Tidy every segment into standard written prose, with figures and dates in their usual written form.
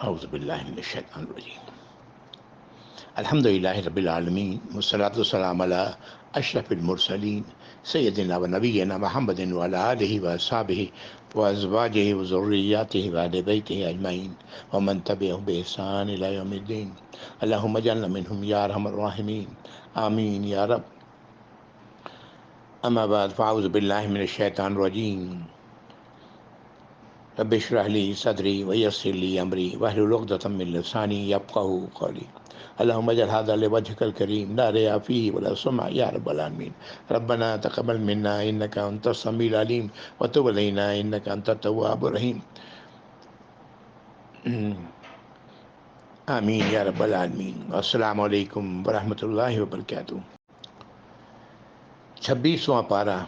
اعوذ باللہ من الشیطان الرجیم الحمد للہ رب العالمین والصلاة والسلام علی اشرف المرسلین سیدنا و نبینا محمد وعلی آلہ واصحابہ وازواجہ وذریاتہ وآل بیتہ اجمعین ومن تبعہم بإحسان الی یوم الدین اللہم اجعلنا منہم یا ارحم الراحمین آمین یا رب۔ اما بعد فاعوذ باللہ من الشیطان الرجیم رب اشرح لی صدری ویسر لی امری واحلل عقدۃ من لسانی یفقہوا قولی اللہم اجعل ھذا لوجہک الکریم لا ریاء فیہ ولا سمعہ یا رب العالمین۔ ربنا تقبل منا انک انت السمیع العلیم وتب علینا انک انت التواب الرحیم آمین یا رب العالمین۔ السلام علیکم ورحمۃ اللہ وبرکاتہ۔ 26واں پارہ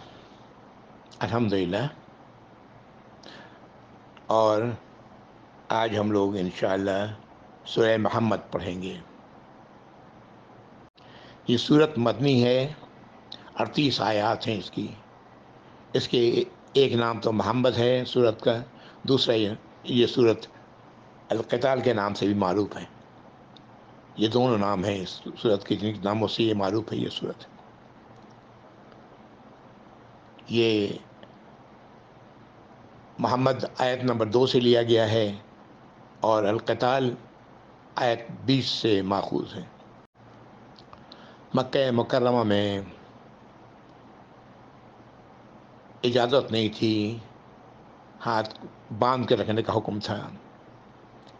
الحمدللہ، اور آج ہم لوگ انشاءاللہ سورہ محمد پڑھیں گے۔ یہ سورت مدنی ہے، 38 آیات ہیں اس کے ایک نام تو محمد ہے سورت کا، دوسرا یہ سورت القتال کے نام سے بھی معروف ہے۔ یہ دونوں نام ہیں اس سورت کے، جن ناموں سے یہ معروف ہے۔ یہ سورت یہ محمد آیت نمبر 2 سے لیا گیا ہے، اور القتال آیت 20 سے ماخوذ ہے۔ مکہ مکرمہ میں اجازت نہیں تھی، ہاتھ باندھ کے رکھنے کا حکم تھا۔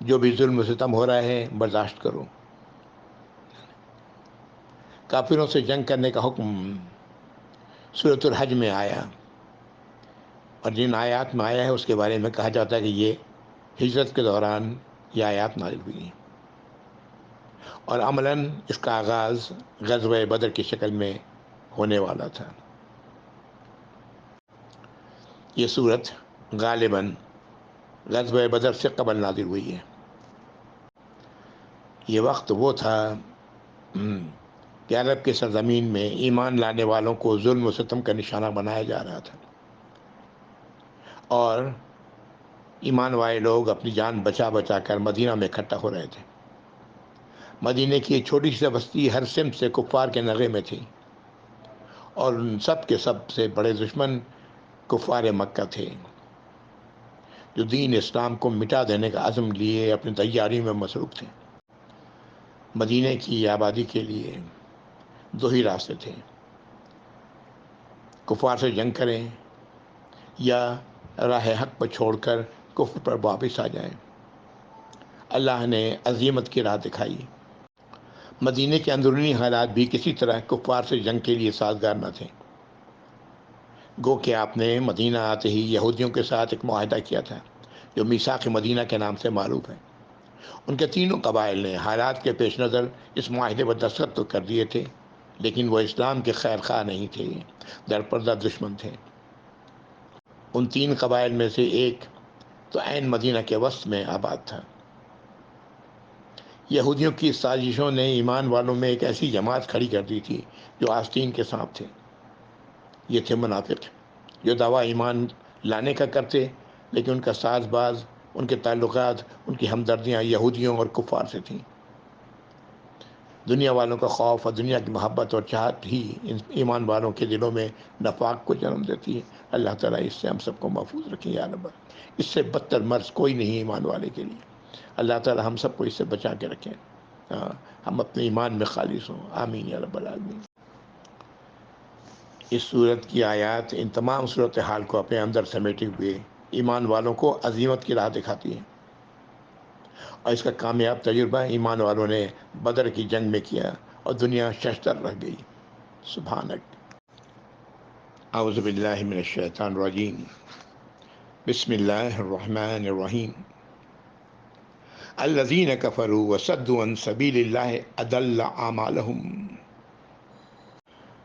جو بھی ظلم و ستم ہو رہا ہے برداشت کرو۔ کافروں سے جنگ کرنے کا حکم سورۃ الحج میں آیا، اور جن آیات میں آیا ہے اس کے بارے میں کہا جاتا ہے کہ یہ ہجرت کے دوران یہ آیات نازل ہوئی، اور عملاً اس کا آغاز غزوہ بدر کی شکل میں ہونے والا تھا۔ یہ صورت غالباً غزوہ بدر سے قبل نازل ہوئی ہے۔ یہ وقت وہ تھا کہ عرب کی سرزمین میں ایمان لانے والوں کو ظلم و ستم کا نشانہ بنایا جا رہا تھا، اور ایمان والے لوگ اپنی جان بچا بچا کر مدینہ میں اکٹھا ہو رہے تھے۔ مدینہ کی ایک چھوٹی سی بستی ہر سمت سے کفار کے نغے میں تھی، اور ان سب کے سب سے بڑے دشمن کفار مکہ تھے، جو دین اسلام کو مٹا دینے کا عزم لیے اپنی تیاری میں مصروف تھے۔ مدینہ کی آبادی کے لیے دو ہی راستے تھے، کفار سے جنگ کریں یا راہ حق پر چھوڑ کر کفر پر واپس آ جائیں۔ اللہ نے عزیمت کی راہ دکھائی۔ مدینہ کے اندرونی حالات بھی کسی طرح کفار سے جنگ کے لیے سازگار نہ تھے، گو کہ آپ نے مدینہ آتے ہی یہودیوں کے ساتھ ایک معاہدہ کیا تھا، جو میثاق مدینہ کے نام سے معروف ہے۔ ان کے تینوں قبائل نے حالات کے پیش نظر اس معاہدے پر دستخط تو کر دیے تھے، لیکن وہ اسلام کے خیر خواہ نہیں تھے، درپردہ دشمن تھے۔ ان 3 قبائل میں سے ایک تو عین مدینہ کے وسط میں آباد تھا۔ یہودیوں کی سازشوں نے ایمان والوں میں ایک ایسی جماعت کھڑی کر دی تھی جو آستین کے سانپ تھے۔ یہ تھے منافق، جو دعویٰ ایمان لانے کا کرتے، لیکن ان کا ساز باز، ان کے تعلقات، ان کی ہمدردیاں یہودیوں اور کفار سے تھیں۔ دنیا والوں کا خوف اور دنیا کی محبت اور چاہت ہی ایمان والوں کے دلوں میں نفاق کو جنم دیتی ہے۔ اللہ تعالیٰ اس سے ہم سب کو محفوظ رکھے یا رب۔ اس سے بدتر مرض کوئی نہیں ایمان والے کے لیے۔ اللہ تعالیٰ ہم سب کو اس سے بچا کے رکھیں، ہم اپنے ایمان میں خالص ہوں، آمین یا رب العالمین۔ اس صورت کی آیات ان تمام صورتحال کو اپنے اندر سمیٹے ہوئے ایمان والوں کو عزیمت کی راہ دکھاتی ہیں، اور اس کا کامیاب تجربہ ایمان والوں نے بدر کی جنگ میں کیا، اور دنیا ششدر رہ گئی۔ سبحانک۔ اعوذ باللہ من الشیطان الرجیم، بسم اللہ الرحمن الرحیم۔ الذین کفروا وصدوا عن سبیل اللہ اضل اعمالہم۔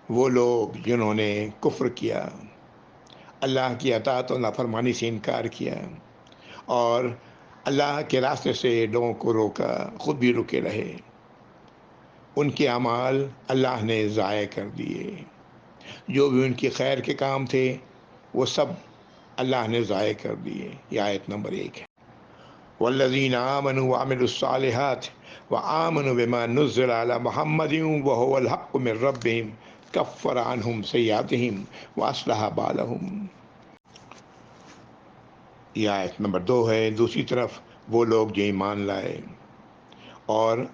وہ لوگ جنہوں نے کفر کیا، اللہ کی اطاعت و نافرمانی سے انکار کیا، اور اللہ کے راستے سے لوگوں کو روکا، خود بھی رکے رہے، ان کے اعمال اللہ نے ضائع کر دیے۔ جو بھی ان کی خیر کے کام تھے وہ سب اللہ نے ضائع کر دیے۔ یہ آیت نمبر 1 ہے۔ والذین آمنوا وعملوا الصالحات وآمنوا بما نزل على محمد وهو الحق من ربهم کفر عنہم سیئاتہم واصلح بالہم۔ یہ آیت نمبر 2 ہے۔ دوسری طرف وہ لوگ جو ایمان لائے اور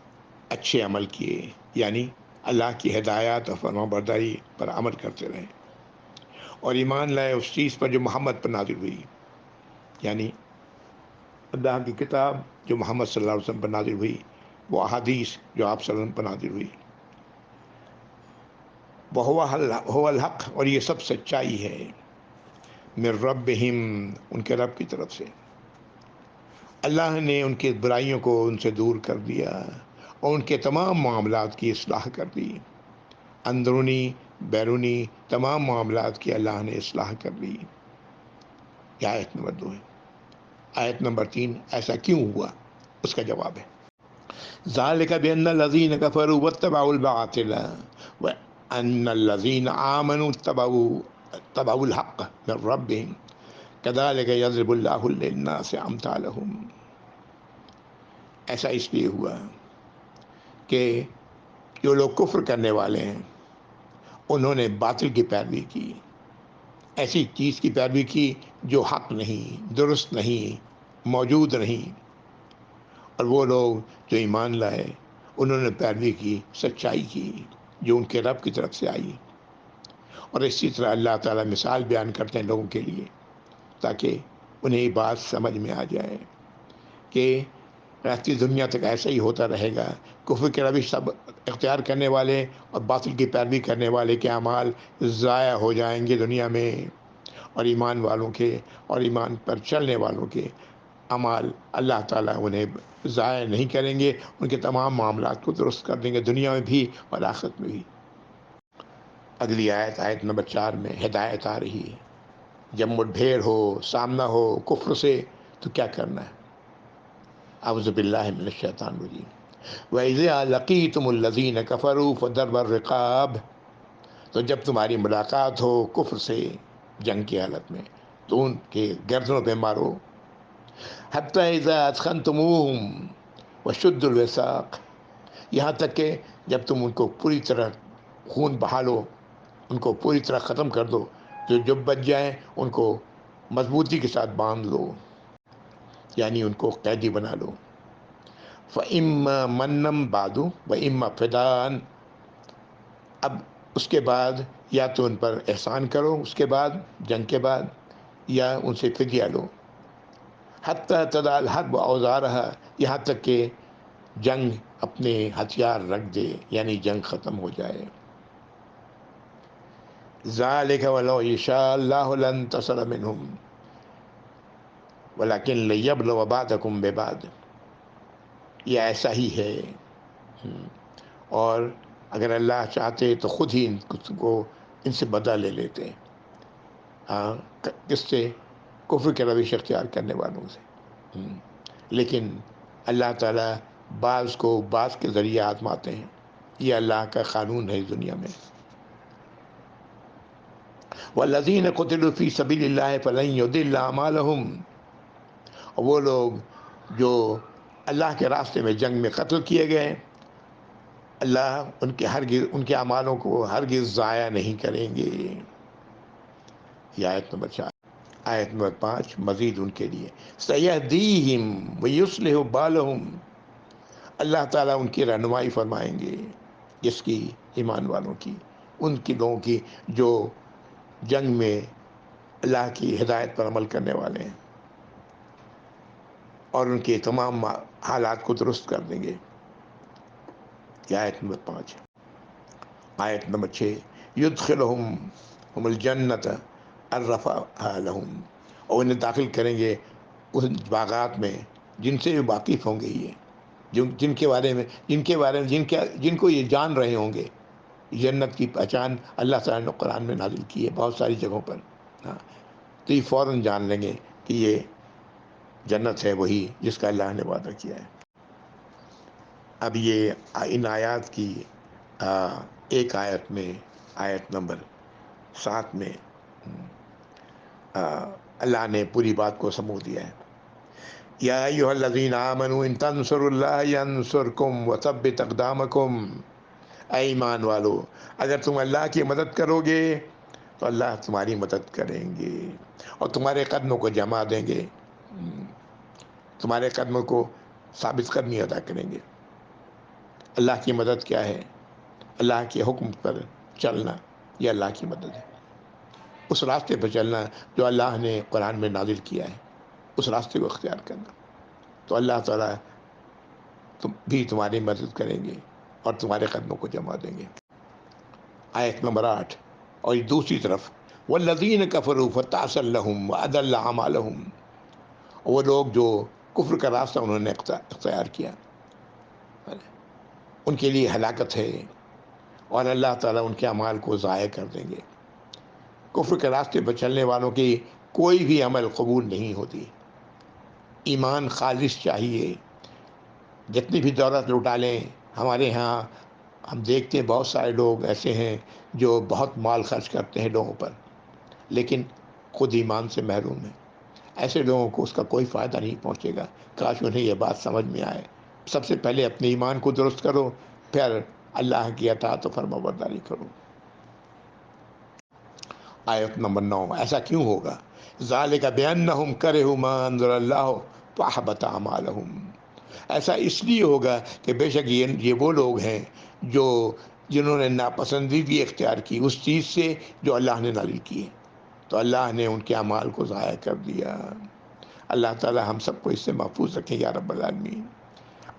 اچھے عمل کیے، یعنی اللہ کی ہدایات اور فرمانبرداری پر عمل کرتے رہے، اور ایمان لائے اس چیز پر جو محمد پر نازل ہوئی، یعنی اللہ کی کتاب جو محمد صلی اللہ علیہ وسلم پر نازل ہوئی، وہ احادیث جو آپ صلی اللہ علیہ وسلم پر نازل ہوئی، وہ الحق، اور یہ سب سچائی ہے، من ربہم، ان کے رب کی طرف سے۔ اللہ نے ان کی برائیوں کو ان سے دور کر دیا اور ان کے تمام معاملات کی اصلاح کر دی، اندرونی بیرونی تمام معاملات کی اللہ نے اصلاح کر دی۔ یہ آیت نمبر 2 ہے۔ آیت نمبر 3، ایسا کیوں ہوا، اس کا جواب ہے ذالک بأن الذین کفروا واتبعوا الباطل وأن الذین آمنوا اتبعوا الحق من ربهم کذالک یضرب اللہ للناس امثالهم۔ ایسا اس لیے ہوا کہ جو لوگ کفر کرنے والے ہیں انہوں نے باطل کی پیروی کی، ایسی چیز کی پیروی کی جو حق نہیں، درست نہیں، موجود نہیں، اور وہ لوگ جو ایمان لائے انہوں نے پیروی کی سچائی کی جو ان کے رب کی طرف سے آئی۔ اور اسی طرح اللہ تعالیٰ مثال بیان کرتے ہیں لوگوں کے لیے تاکہ انہیں یہ بات سمجھ میں آ جائے کہ رہتی دنیا تک ایسا ہی ہوتا رہے گا، کفر کے روش سب اختیار کرنے والے اور باطل کی پیروی کرنے والے کے اعمال ضائع ہو جائیں گے دنیا میں، اور ایمان والوں کے اور ایمان پر چلنے والوں کے اعمال اللہ تعالیٰ انہیں ضائع نہیں کریں گے، ان کے تمام معاملات کو درست کر دیں گے دنیا میں بھی اور آخرت میں بھی۔ اگلی آیت، آیت نمبر 4 میں ہدایت آ رہی ہے۔ جب مٹ بھیڑ ہو، سامنا ہو کفر سے، تو کیا کرنا ہے؟ اعوذ باللہ من الشیطان الرجیم۔ وَإِذَا لَقِيتُمُ الَّذِينَ كَفَرُوا فَضَرْبَ الرِّقَابِ، تو جب تمہاری ملاقات ہو کفر سے جنگ کی حالت میں تو ان کے گردنوں پہ مارو، حَتَّى إِذَا أَثْخَنْتُمُوهُمْ وَشُدُّوا الْوِثَاقَ، یہاں تک کہ جب تم ان کو پوری طرح خون بہا لو، ان کو پوری طرح ختم کر دو، جو بچ جائیں ان کو مضبوطی کے ساتھ باندھ لو، یعنی ان کو قیدی بنا لو۔ فَإِمَّا مَنًّا بَعْدُ وَإِمَّا فِدَاءً، اب اس کے بعد یا تو ان پر احسان کرو اس کے بعد جنگ کے بعد، یا ان سے فدیہ لو، حَتَّى تَضَعَ الْحَرْبُ أَوْزَارَهَا، یہاں تک کہ جنگ اپنے ہتھیار رکھ دے، یعنی جنگ ختم ہو جائے۔ ذَلِكَ وَلَوْ يَشَاءُ اللَّهُ لَانتَصَرَ مِنْهُمْ وَلَكِنْ لِيَبْلُوَ بَعْضَكُمْ بِبَعْضٍ، یہ ایسا ہی ہے، اور اگر اللہ چاہتے تو خود ہی ان کو ان سے بدلہ لے لیتے، کس سے؟ کفر کے روش اختیار کرنے والوں سے، لیکن اللہ تعالیٰ بعض کو بعض کے ذریعے آزماتے ہیں، یہ اللہ کا قانون ہے اس دنیا میں۔ وَالَّذِينَ قُتِلُوا فِي سَبِيلِ اللَّهِ فَلَن يُضِلَّ أَعْمَالَهُمْ، اور وہ لوگ جو اللہ کے راستے میں جنگ میں قتل کیے گئے، اللہ ان کے اعمالوں کو ہرگز ضائع نہیں کریں گے۔ یہ آیت نمبر 4۔ آیت نمبر 5 مزید ان کے لیے سَيَهْدِيهِمْ وَيُصْلِحُ بَالَهُمْ، اللہ تعالیٰ ان کی رہنمائی فرمائیں گے، جس کی ایمان والوں کی، ان کی لوگوں کی جو جنگ میں اللہ کی ہدایت پر عمل کرنے والے ہیں، اور ان کے تمام حالات کو درست کر دیں گے۔ یہ آیت نمبر 5۔ آیت نمبر 6 یدخلہم الجنت عرفہا لہم، اور انہیں داخل کریں گے ان باغات میں جن سے وہ واقف ہوں گے، یہ جن کے بارے میں جن کو یہ جان رہے ہوں گے، جنت کی پہچان اللہ تعالیٰ نے قرآن میں نازل کی ہے بہت ساری جگہوں پر، تو یہ فوراً جان لیں گے کہ یہ جنت ہے وہی جس کا اللہ نے وعدہ کیا ہے۔ اب یہ ان آیات کی ایک آیت میں، آیت نمبر 7 میں اللہ نے پوری بات کو سمو دیا ہے۔ یا ایھا الذین آمنوا ان تنصروا اللہ ینصرکم وثبت اقدامکم، اے ایمان والو اگر تم اللہ کی مدد کرو گے تو اللہ تمہاری مدد کریں گے اور تمہارے قدموں کو جما دیں گے، تمہارے قدموں کو ثابت قدمی ادا کریں گے۔ اللہ کی مدد کیا ہے؟ اللہ کے حکم پر چلنا، یہ اللہ کی مدد ہے۔ اس راستے پر چلنا جو اللہ نے قرآن میں نازل کیا ہے، اس راستے کو اختیار کرنا، تو اللہ تعالیٰ تمہاری مدد کریں گے اور تمہارے قدموں کو جما دیں گے۔ آیت نمبر 8۔ اور دوسری طرف والذین کفروا فتعسا لہم واضل اعمالہم، وہ لوگ جو کفر کا راستہ انہوں نے اختیار کیا ان کے لیے ہلاکت ہے، اور اللہ تعالیٰ ان کے اعمال کو ضائع کر دیں گے۔ کفر کے راستے پر چلنے والوں کی کوئی بھی عمل قبول نہیں ہوتی۔ ایمان خالص چاہیے۔ جتنی بھی دولت لٹا لیں، ہمارے ہاں ہم دیکھتے ہیں بہت سارے لوگ ایسے ہیں جو بہت مال خرچ کرتے ہیں لوگوں پر، لیکن خود ایمان سے محروم ہیں۔ ایسے لوگوں کو اس کا کوئی فائدہ نہیں پہنچے گا۔ کاش انہیں یہ بات سمجھ میں آئے۔ سب سے پہلے اپنے ایمان کو درست کرو، پھر اللہ کی اطاعت و فرمانبرداری کرو۔ آیت نمبر 9۔ ایسا کیوں ہوگا؟ ذالک بانہم کرہوا ما انزل اللہ فاحبط اعمالہم، ایسا اس لیے ہوگا کہ بے شک یہ وہ لوگ ہیں جنہوں نے ناپسندیدگی اختیار کی اس چیز سے جو اللہ نے نازل کی ہے، تو اللہ نے ان کے اعمال کو ضائع کر دیا۔ اللہ تعالی ہم سب کو اس سے محفوظ رکھیں یا رب العالمین،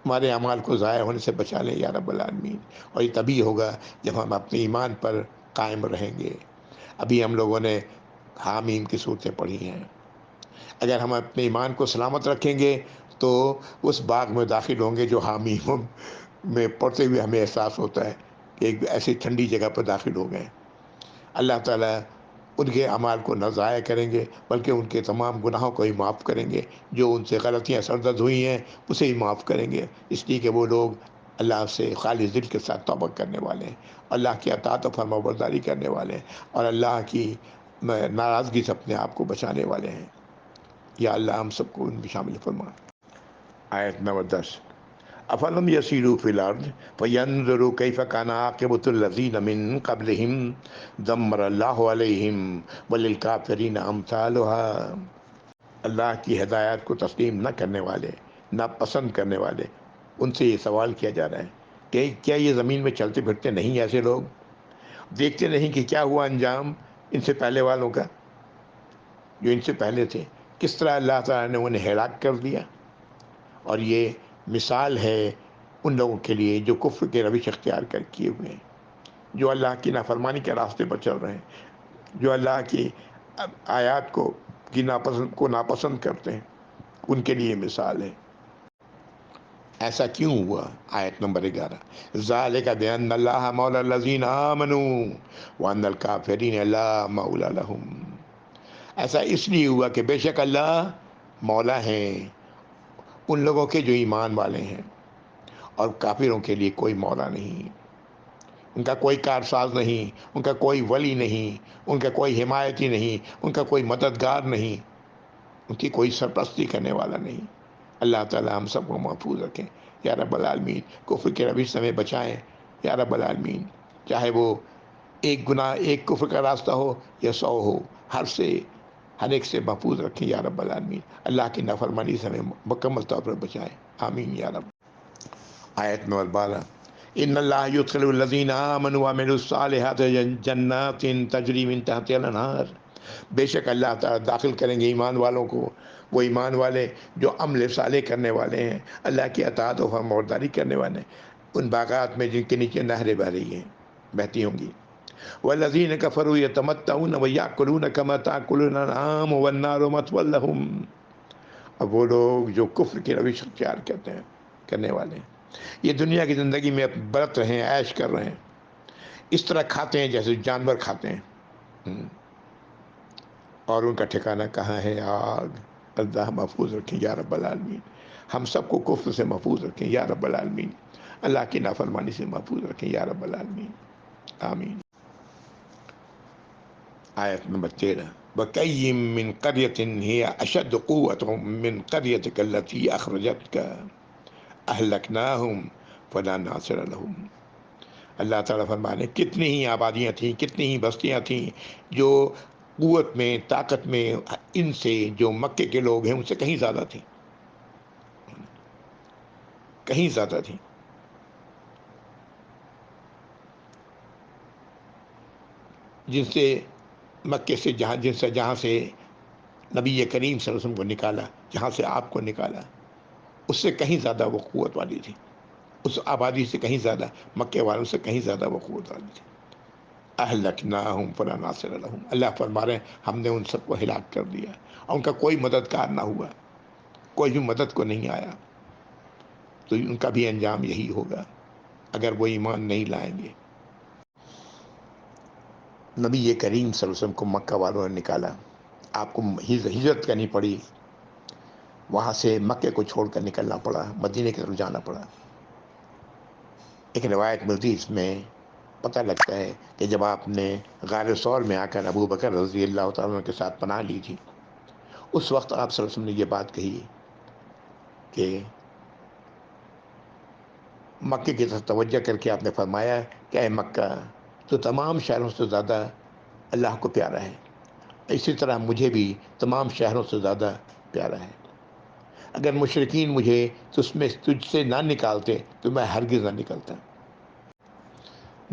ہمارے اعمال کو ضائع ہونے سے بچا لیں یا رب العالمین۔ اور یہ تبھی ہوگا جب ہم اپنے ایمان پر قائم رہیں گے۔ ابھی ہم لوگوں نے حامیم کی صورتیں پڑھی ہیں۔ اگر ہم اپنے ایمان کو سلامت رکھیں گے تو اس باغ میں داخل ہوں گے جو حامیم میں پڑھتے ہوئے ہمیں احساس ہوتا ہے کہ ایک ایسی ٹھنڈی جگہ پر داخل ہو گئے۔ اللہ تعالیٰ ان کے اعمال کو نہ ضائع کریں گے بلکہ ان کے تمام گناہوں کو ہی معاف کریں گے، جو ان سے غلطیاں سرزد ہوئی ہیں اسے ہی معاف کریں گے، اس لیے کہ وہ لوگ اللہ سے خالص دل کے ساتھ توبہ کرنے والے ہیں، اللہ کی اطاعت و فرمانبرداری کرنے والے ہیں، اور اللہ کی ناراضگی سے اپنے آپ کو بچانے والے ہیں۔ یا اللہ ہم سب کو ان میں شامل فرما۔ آیت نمبر 10۔ افلم یسیروا فی الارض فینظروا کیف کان عاقبۃ الذین من قبلہم دمر اللہ علیہم وللکافرین امثالها، اللہ کی ہدایات کو تسلیم نہ کرنے والے، ناپسند کرنے والے، ان سے یہ سوال کیا جا رہا ہے کہ کیا یہ زمین میں چلتے پھرتے نہیں ایسے لوگ؟ دیکھتے نہیں کہ کیا ہوا انجام ان سے پہلے والوں کا، جو ان سے پہلے تھے، کس طرح اللہ تعالیٰ نے انہیں ہلاک کر دیا۔ اور یہ مثال ہے ان لوگوں کے لیے جو کفر کے روش اختیار کر کیے ہوئے ہیں، جو اللہ کی نافرمانی کے راستے پر چل رہے ہیں، جو اللہ کی آیات کو ناپسند کرتے ہیں، ان کے لیے مثال ہے۔ ایسا کیوں ہوا؟ آیت نمبر 11۔ ذالک بان اللہ مولی الذین آمنوا وان الکافرین لا مولی لہم، ایسا اس لیے ہوا کہ بے شک اللہ مولا ہیں ان لوگوں کے جو ایمان والے ہیں، اور کافروں کے لیے کوئی مولا نہیں، ان کا کوئی کارساز نہیں، ان کا کوئی ولی نہیں، ان کا کوئی حمایتی نہیں، ان کا کوئی مددگار نہیں، ان کی کوئی سرپرستی کرنے والا نہیں۔ اللہ تعالی ہم سب کو محفوظ رکھیں یا رب العالمین، کفر کے روش سے ہمیں بچائیں یا رب العالمین، چاہے وہ ایک گناہ، ایک کفر کا راستہ ہو یا 100 ہو، ہر ایک سے محفوظ رکھیں یا رب العالمین۔ اللہ کی نافرمانی سے ہمیں مکمل طور پر بچائیں، آمین یا رب۔ آیت نمبر 12۔ ان اللہ یدخل الذین آمنوا وعملوا الصالحات جنات تجری من تحتها الانہار، بے شک اللہ تعالیٰ داخل کریں گے ایمان والوں کو، وہ ایمان والے جو عمل صالح کرنے والے ہیں، اللہ کی اطاعت و فرمانبرداری کرنے والے ہیں، ان باغات میں جن کے نیچے نہریں بہ رہی ہیں، بہتی ہوں گی۔ والذین کفروا یتمتعون ویأکلون کما تأکل الانعام والنار مثوی لہم، اب وہ لوگ جو کفر کی روش اختیار کرتے ہیں، کرنے والے ہیں، یہ دنیا کی زندگی میں برت رہے ہیں، عیش کر رہے ہیں، اس طرح کھاتے ہیں جیسے جانور کھاتے ہیں، اور ان کا ٹھکانہ کہاں ہے؟ آگ۔ اللہ محفوظ رکھیں یا رب العالمین، ہم سب کو کفر سے محفوظ رکھیں یا رب العالمین، اللہ کی نافرمانی سے محفوظ رکھیں یا رب العالمین، آمین۔ آیت نمبر 13۔ وَكَيِّن مِّن قَرْيَةٍ هِيَ أَشَدُّ قُوَّةً مِّن قَرْيَتِكَ الَّتِي أَخْرَجَتْكَ أَهْلَكْنَاهُمْ فَلَا نَاصِرَ لَهُمْ۔ اللہ تعالیٰ فرمانے کتنی ہی آبادیاں تھیں، کتنی ہی بستیاں تھیں جو قوت میں، طاقت میں ان سے، جو مکے کے لوگ ہیں ان سے کہیں زیادہ تھیں، کہیں زیادہ تھیں۔ جن سے مکے سے جہاں سے نبی کریم صلی اللہ علیہ وسلم کو نکالا، جہاں سے آپ کو نکالا، اس سے کہیں زیادہ وہ قوت والی تھی، اس آبادی سے کہیں زیادہ، مکے والوں سے کہیں زیادہ وہ قوت والی تھی۔ اہلکناہم فلا ناصر لہم، اللہ فرما رہے ہیں ہم نے ان سب کو ہلاک کر دیا، اور ان کا کوئی مددگار نہ ہوا، کوئی بھی مدد کو نہیں آیا۔ تو ان کا بھی انجام یہی ہوگا اگر وہ ایمان نہیں لائیں گے۔ نبی کریم صلی اللہ علیہ وسلم کو مکہ والوں نے نکالا، آپ کو ہجرت کرنی پڑی، وہاں سے مکے کو چھوڑ کر نکلنا پڑا، مدینے کی طرف جانا پڑا۔ ایک روایت ملتی اس میں پتہ لگتا ہے کہ جب آپ نے غار ثور میں آ کر ابو بکر رضی اللہ تعالیٰ عنہ کے ساتھ پناہ لی تھی، اس وقت آپ صلی اللہ علیہ وسلم نے یہ بات کہی کہ مکے کی طرف توجہ کر کے آپ نے فرمایا کہ اے مکہ، تو تمام شہروں سے زیادہ اللہ کو پیارا ہے، اسی طرح مجھے بھی تمام شہروں سے زیادہ پیارا ہے۔ اگر مشرکین مجھے تجھ سے نہ نکالتے تو میں ہرگز نہ نکلتا۔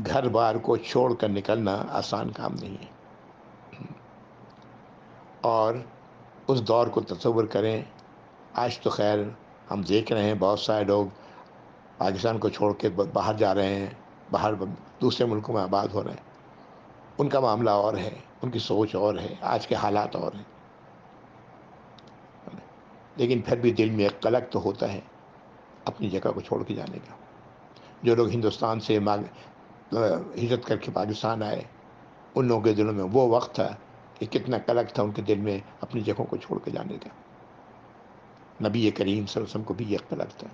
گھر بار کو چھوڑ کر نکلنا آسان کام نہیں ہے، اور اس دور کو تصور کریں۔ آج تو خیر ہم دیکھ رہے ہیں بہت سارے لوگ پاکستان کو چھوڑ کے باہر جا رہے ہیں، باہر دوسرے ملکوں میں آباد ہو رہے ہیں۔ ان کا معاملہ اور ہے، ان کی سوچ اور ہے، آج کے حالات اور ہیں، لیکن پھر بھی دل میں ایک قلق تو ہوتا ہے اپنی جگہ کو چھوڑ کے جانے کا۔ جو لوگ ہندوستان سے ہجرت کر کے پاکستان آئے، ان لوگوں کے دلوں میں وہ وقت تھا کہ کتنا قلق تھا ان کے دل میں اپنی جگہوں کو چھوڑ کے جانے کا۔ نبی کریم صلی اللہ علیہ وسلم کو بھی یہ قلق تھا،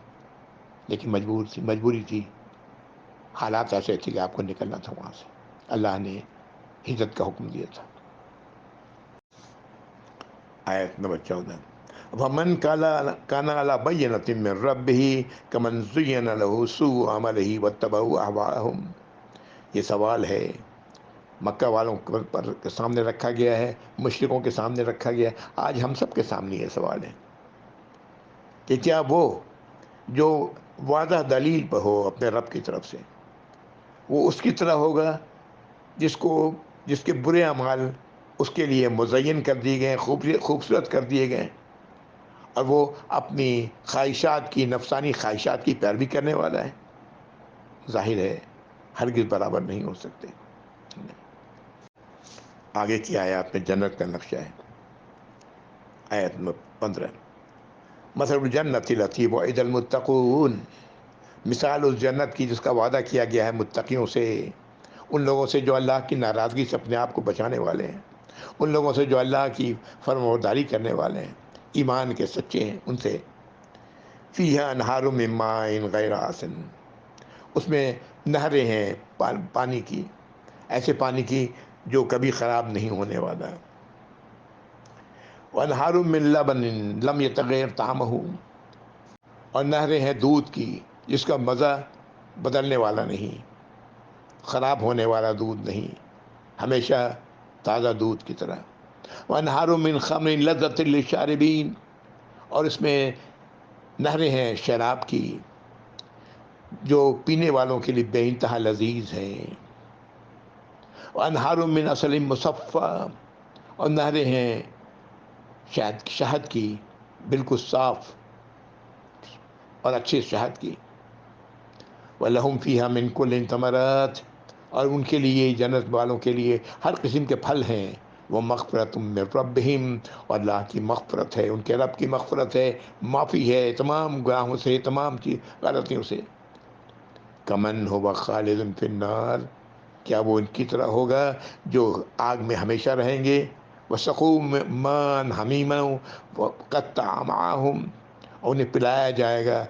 لیکن مجبوری تھی، حالات ایسے تھے کہ آپ کو نکلنا تھا وہاں سے، اللہ نے ہجرت کا حکم دیا تھا۔ آیت نمبر 14، وَمَنْ كَانَ عَلَىٰ بَيِّنَةٍ مِّن رَبِّهِ كَمَنْ زُيِّنَ لَهُ سُوءُ عَمَلِهِ وَاتَّبَعُوا أَهْوَاءَهُمْ۔ یہ سوال ہے مکہ والوں پر سامنے رکھا گیا ہے، مشرکوں کے سامنے رکھا گیا ہے، آج ہم سب کے سامنے یہ سوال ہے کہ کیا وہ جو وعدہ دلیل پہ ہو اپنے رب کی طرف سے، وہ اس کی طرح ہوگا جس کے برے اعمال اس کے لیے مزین کر دیے گئے، خوبصورت کر دیے گئے، اور وہ اپنی خواہشات کی، نفسانی خواہشات کی پیروی کرنے والا ہے؟ ظاہر ہے ہرگز برابر نہیں ہو سکتے۔ آگے کی آیات میں جنت کا نقشہ ہے۔ آیت نمبر 15، مثل الجنت التی وعد المتقون، مثال اس جنت کی جس کا وعدہ کیا گیا ہے متقیوں سے، ان لوگوں سے جو اللہ کی ناراضگی سے اپنے آپ کو بچانے والے ہیں، ان لوگوں سے جو اللہ کی فرمانبرداری کرنے والے ہیں، ایمان کے سچے ہیں، ان سے۔ فیہا انہار من ماء غیر آسن، اس میں نہریں ہیں پانی کی، ایسے پانی کی جو کبھی خراب نہیں ہونے والا۔ وانہار من لبن لم یتغیر طعمہ، اور نہریں ہیں دودھ کی جس کا مزہ بدلنے والا نہیں، خراب ہونے والا دودھ نہیں، ہمیشہ تازہ دودھ کی طرح۔ وانہار من خمر لذۃ للشاربین، اور اس میں نہریں ہیں شراب کی جو پینے والوں کے لیے بے انتہا لذیذ ہیں۔ وانہار من عسل مصفی، اور نہریں ہیں شہد کی، بالکل صاف اور اچھے شہد کی۔ وَلَهُمْ فِيهَا مِن كُلِّ الثَّمَرَاتِ، اور ان کے لیے، جنت والوں کے لیے ہر قسم کے پھل ہیں۔ وَمَغْفِرَةٌ مِّن رَّبِّهِمْ، اور اللہ کی مغفرت ہے، ان کے رب کی مغفرت ہے، معافی ہے تمام گناہوں سے، تمام غلطیوں سے۔ کمن هُوَ خَالِدٌ فِي النَّارِ، کیا وہ ان کی طرح ہوگا جو آگ میں ہمیشہ رہیں گے؟ وَسَقُوا مَاءً حَمِيمًا وَقَطَّعَ أَمْعَاءَهُمْ، اور انہیں پلایا جائے گا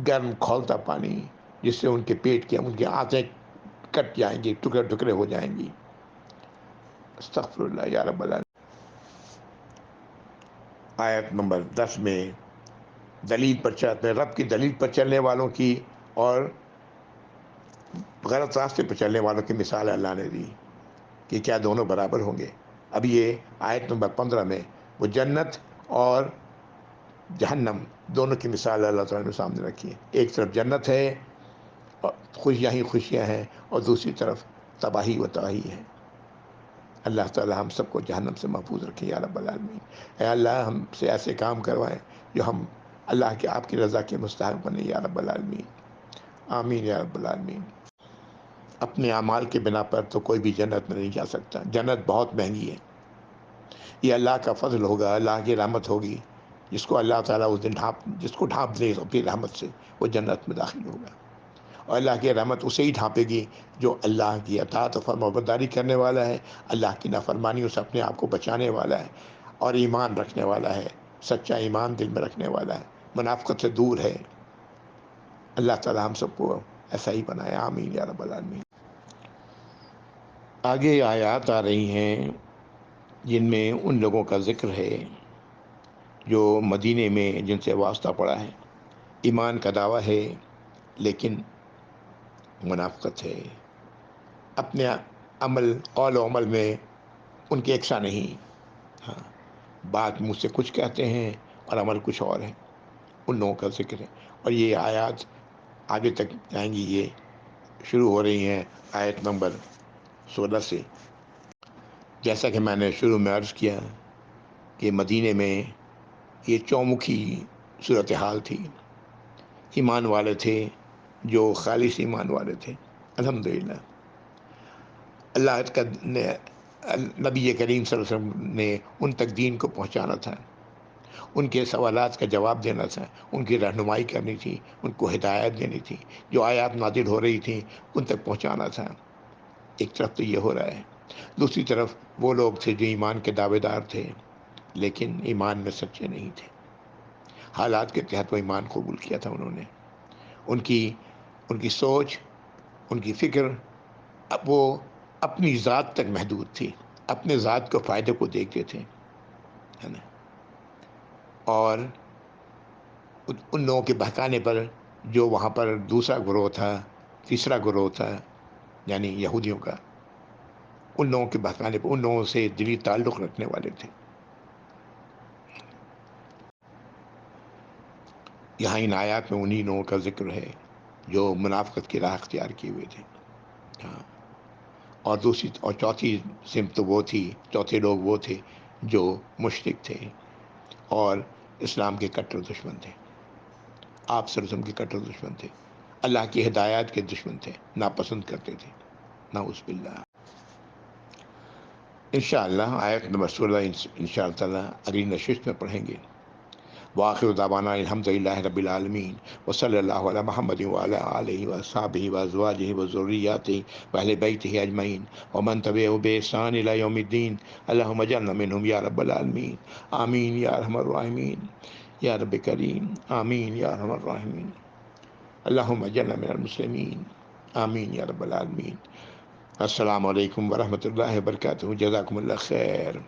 گرم کھولتا پانی جس سے ان کے پیٹ کی، ان کی آنتیں کٹ جائیں گی، ٹکڑے ٹکڑے ہو جائیں گی۔ استغفر اللہ یا رب العالمین۔ آیت نمبر 10 میں دلیل پر رب کی دلیل پر چلنے والوں کی اور غلط راستے پر چلنے والوں کی مثال اللہ نے دی کہ کیا دونوں برابر ہوں گے. اب یہ آیت نمبر 15 میں وہ جنت اور جہنم دونوں کی مثال اللہ تعالیٰ نے سامنے رکھی ہے. ایک طرف جنت ہے اور خوشیاں ہی خوشیاں ہیں، اور دوسری طرف تباہی و تباہی ہے. اللہ تعالیٰ ہم سب کو جہنم سے محفوظ رکھے یا رب العالمین. اے اللہ ہم سے ایسے کام کروائیں جو ہم اللہ کے آپ کی رضا کے مستحق بنے یا رب العالمین. آمین یا رب العالمین. اپنے اعمال کے بنا پر تو کوئی بھی جنت میں نہیں جا سکتا. جنت بہت مہنگی ہے. یہ اللہ کا فضل ہوگا، اللہ کی رحمت ہوگی. جس کو اللہ تعالیٰ اس دن جس کو ڈھانپ دے اپنی رحمت سے وہ جنت میں داخل ہوگا. اور اللہ کی رحمت اسے ہی ڈھانپے گی جو اللہ کی اطاعت و فرمانبرداری کرنے والا ہے، اللہ کی نافرمانیوں سے اپنے آپ کو بچانے والا ہے، اور ایمان رکھنے والا ہے، سچا ایمان دل میں رکھنے والا ہے، منافقت سے دور ہے. اللہ تعالیٰ ہم سب کو ایسا ہی بنائے. آمین یا رب العالمین. آگے آیات آ رہی ہیں جن میں ان لوگوں کا ذکر ہے جو مدینے میں جن سے واسطہ پڑا ہے. ایمان کا دعویٰ ہے لیکن منافقت ہے. اپنے عمل قول و عمل میں ان کے یکساں نہیں. ہاں، بات منہ سے کچھ کہتے ہیں اور عمل کچھ اور ہے. ان لوگوں کا ذکر ہے. اور یہ آیات آگے تک جائیں گی. یہ شروع ہو رہی ہیں آیت نمبر 16 سے. جیسا کہ میں نے شروع میں عرض کیا کہ مدینے میں یہ چومکھی صورتحال تھی. ایمان والے تھے جو خالص ایمان والے تھے. الحمدللہ اللہ کا نبی کریم صلی اللہ علیہ وسلم نے ان تک دین کو پہنچانا تھا، ان کے سوالات کا جواب دینا تھا، ان کی رہنمائی کرنی تھی، ان کو ہدایت دینی تھی، جو آیات نازل ہو رہی تھیں ان تک پہنچانا تھا. ایک طرف تو یہ ہو رہا ہے. دوسری طرف وہ لوگ تھے جو ایمان کے دعوے دار تھے لیکن ایمان میں سچے نہیں تھے. حالات کے تحت وہ ایمان قبول کیا تھا انہوں نے. ان کی سوچ، ان کی فکر اب وہ اپنی ذات تک محدود تھی. اپنے ذات کو فائدے کو دیکھتے تھے، ہے نا. اور ان لوگوں کے بہکانے پر جو وہاں پر دوسرا گروہ تھا، تیسرا گروہ تھا یعنی یہودیوں کا، ان لوگوں کے بہکانے پر ان لوگوں سے دلی تعلق رکھنے والے تھے. یہاں ان آیات میں انہی لوگوں کا ذکر ہے جو منافقت کی راہ اختیار کیے ہوئے تھے. ہاں، اور چوتھی سمت تو وہ تھی، چوتھے لوگ وہ تھے جو مشرک تھے اور اسلام کے کٹر دشمن تھے. آپ صلی اللہ علیہ وسلم کے کٹر دشمن تھے، اللہ کی ہدایات کے دشمن تھے، ناپسند کرتے تھے. نعوذ باللہ. انشاءاللہ آیت نمبر 16 انشاءاللہ تعالیٰ اگلی نشست میں پڑھیں گے. وآخر دعوانا الحمدللہ رب العالمین وصلی اللہ علی محمد وعلی آلہ واصحابہ وازواجہ وذریاتہ واہل بیتہ اجمعین ومن تبعہم بإحسان الی یوم الدین. اللہم اجعلنا منہم یا رب العالمین. آمین یا ارحم الراحمین یا رب کریم. آمین یا ارحم الراحمین. اللہم اجعلنا من المسلمین. آمین یا رب العالمین. السلام علیکم ورحمۃ اللہ وبرکاتہ. جزاکم اللہ خیر.